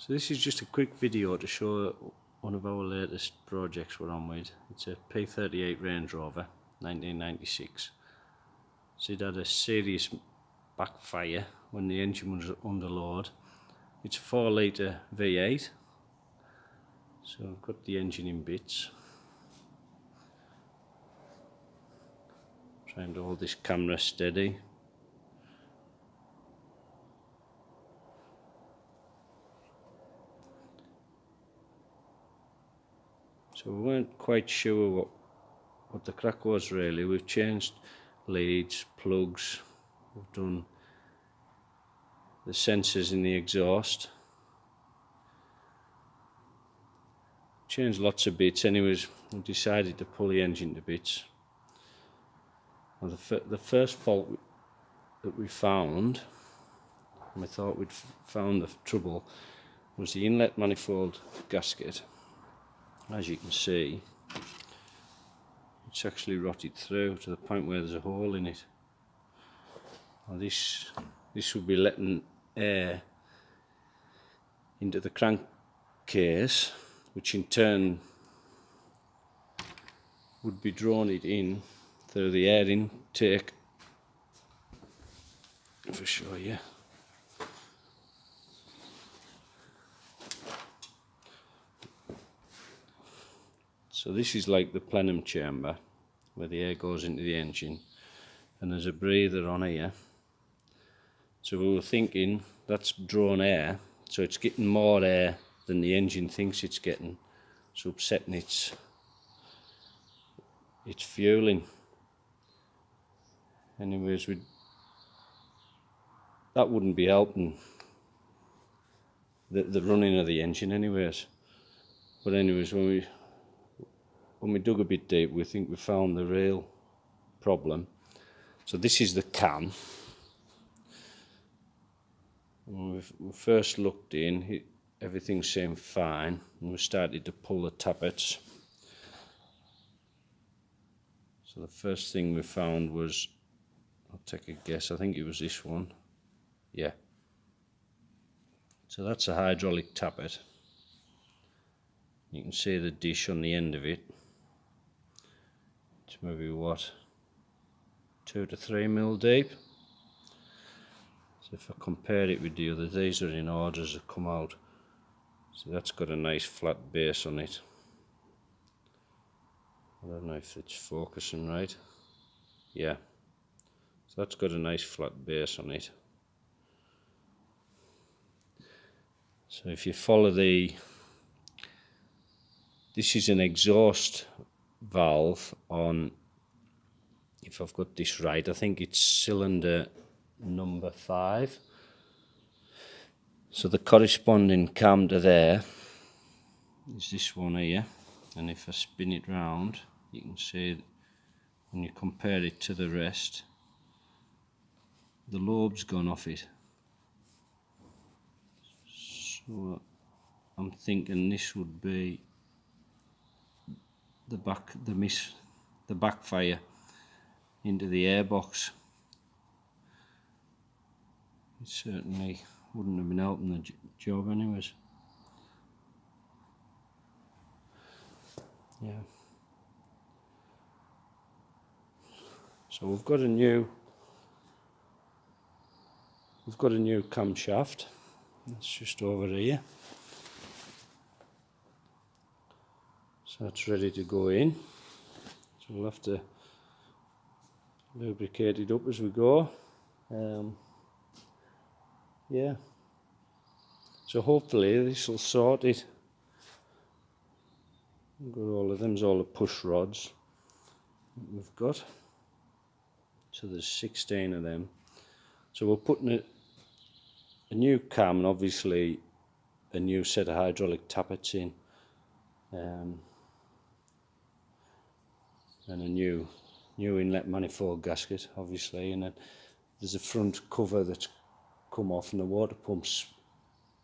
So this is just a quick video to show one of our latest projects we're on with. It's a p38 Range Rover 1996. So it had a serious backfire when the engine was under load. It's a 4 litre V8. So I've got the engine in bits. Trying to hold this camera steady. So we weren't quite sure what the crack was really. We've changed leads, plugs, we've done the sensors in the exhaust. Changed lots of bits. Anyways, we decided to pull the engine to bits. Well, the first fault that we found, and we thought we'd found the trouble, was the inlet manifold gasket. As you can see, it's actually rotted through to the point where there's a hole in it. Now this would be letting air into the crankcase, which in turn would be drawn it in through the air intake. If I show you. So this is like the plenum chamber where the air goes into the engine, and there's a breather on here. So we were thinking that's drawn air, so it's getting more air than the engine thinks it's getting. It's upsetting its fueling. Anyways, that wouldn't be helping the running of the engine anyways. But anyways, when we dug a bit deep, we think we found the real problem. So this is the cam. When we first looked in, everything seemed fine, and we started to pull the tappets. So the first thing we found was, I'll take a guess, I think it was this one. Yeah. So that's a hydraulic tappet. You can see the dish on the end of it. It's maybe what, 2 to 3 mil deep. So if I compare it with the other, these are in orders that come out. So that's got a nice flat base on it. I don't know if it's focusing right. Yeah. So that's got a nice flat base on it. So if you follow this is an exhaust valve on, if I've got this right, I think it's cylinder number 5. So the corresponding cam to there is this one here, and if I spin it round, you can see when you compare it to the rest, the lobe's gone off it. So I'm thinking this would be the backfire into the airbox. It certainly wouldn't have been helping the job anyways. Yeah. So we've got a new camshaft. It's just over here. So that's ready to go in. So we'll have to lubricate it up as we go. Yeah. So hopefully this will sort it. We've got all of them's all the push rods we've got. So there's 16 of them. So we're putting a new cam and obviously a new set of hydraulic tappets in. And a new inlet manifold gasket obviously, and then there's a front cover that's come off and the water pump's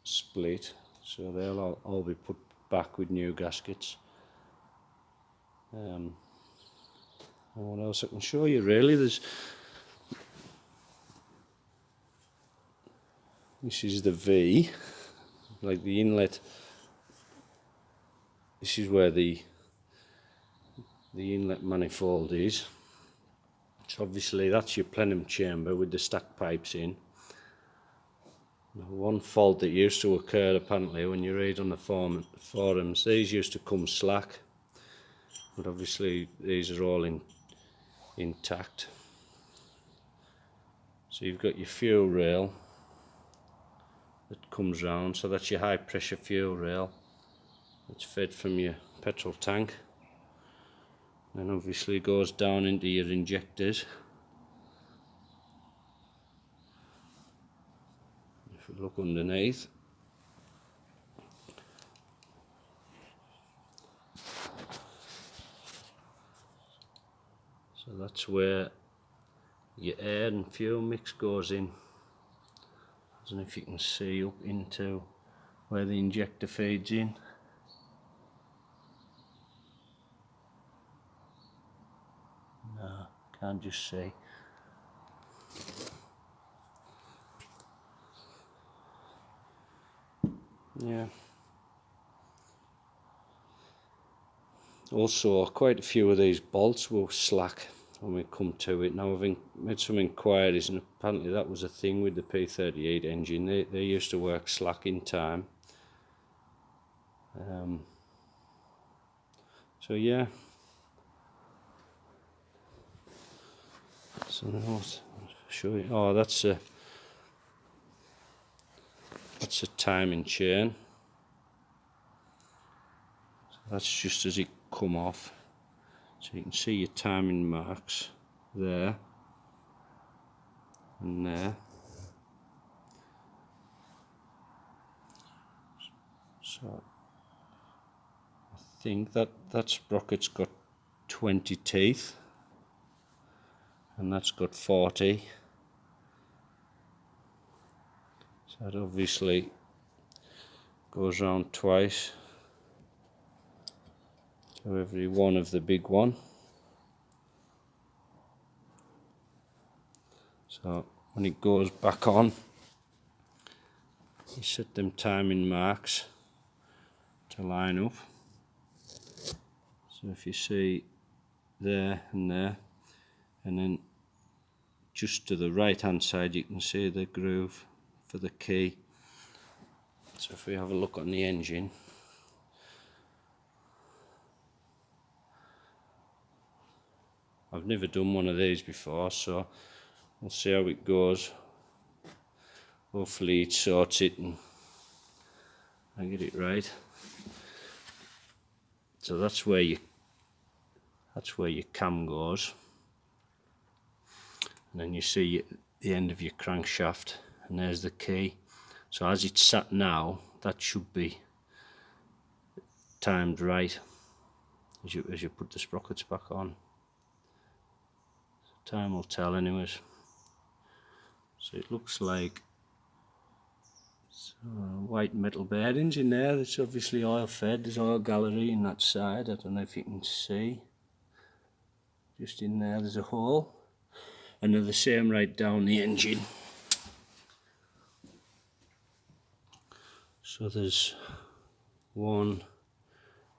split, so they'll all be put back with new gaskets. And what else I can show you really, this is the V. like the inlet. This is where the inlet manifold is. So obviously that's your plenum chamber with the stack pipes in. Now, one fault that used to occur apparently when you read on the forums, these used to come slack, but obviously these are all intact. So you've got your fuel rail that comes round, so that's your high pressure fuel rail. It's fed from your petrol tank, and obviously goes down into your injectors. If we look underneath, so that's where your air and fuel mix goes in. I don't know if you can see up into where the injector feeds in. No, can't just see. Yeah. Also, quite a few of these bolts will slack when we come to it. Now, I've made some inquiries, and apparently that was a thing with the P38 engine. They used to work slack in time. So yeah. So now I'll show you. Oh, that's a timing chain. So that's just as it come off. So you can see your timing marks there and there. So I think that sprocket's got 20 teeth, and that's got 40. So that obviously goes round twice to every one of the big one. So when it goes back on, you set them timing marks to line up. So if you see there and there, and then just to the right hand side you can see the groove for the key. So if we have a look on the engine, I've never done one of these before, so we'll see how it goes. Hopefully it sorts it and I get it right. So that's where your cam goes, and then you see the end of your crankshaft, and there's the key. So as it's sat now, that should be timed right as you put the sprockets back on. So time will tell anyways. So it looks like white metal bearings in there. That's obviously oil fed. There's oil gallery in that side. I don't know if you can see. Just in there there's a hole, and they're the same right down the engine. So there's 1,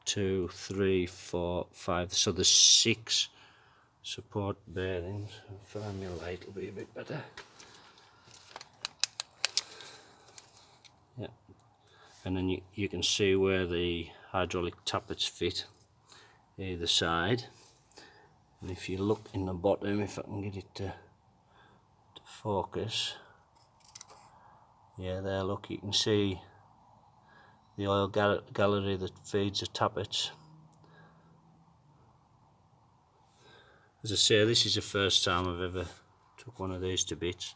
2, 3, 4, 5. So there's 6 support bearings. If I find my light, will be a bit better. Yeah, and then you can see where the hydraulic tappets fit either side. And if you look in the bottom, if I can get it to focus, yeah, there, look, you can see the oil gallery that feeds the tappets. As I say, this is the first time I've ever took one of these to bits.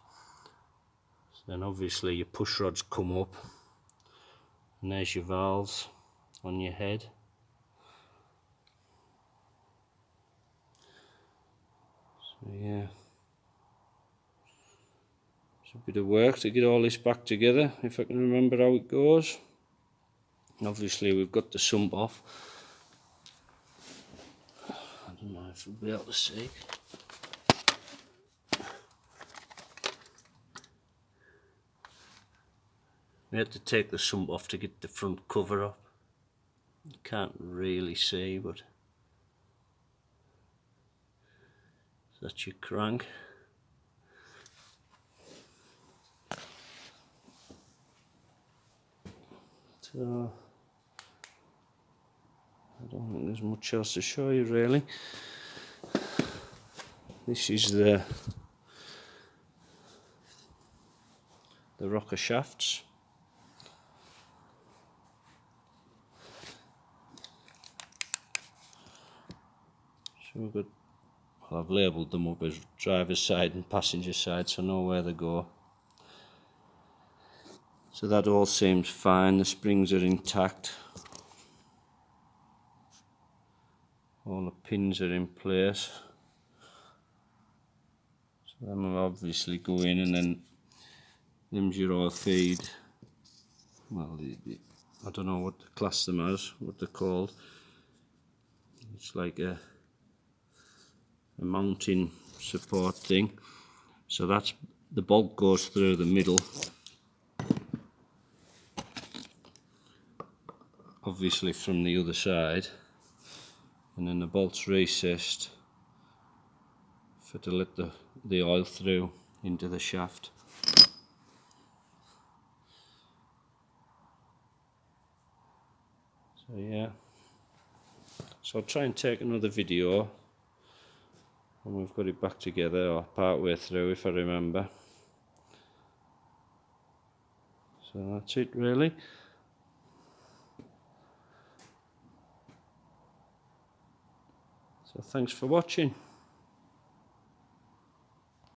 So then obviously your push rods come up, and there's your valves on your head. So yeah, it's a bit of work to get all this back together, if I can remember how it goes. And obviously we've got the sump off. I don't know if we'll be able to see. We had to take the sump off to get the front cover up. You can't really see, but that's your crank. So I don't think there's much else to show you really. This is the rocker shafts. So we've got, well, I've labelled them up as driver's side and passenger side, so I know where they go. So that all seems fine, the springs are intact. All the pins are in place. So then we'll obviously go in, and then them's your oil feed. Well, I don't know what to class them as, what they're called. It's like a mounting support thing. So that's, the bolt goes through the middle, obviously from the other side, and then the bolt's recessed for to let the oil through into the shaft. So yeah, so I'll try and take another video when we've got it back together, or part way through if I remember. So that's it really. So thanks for watching.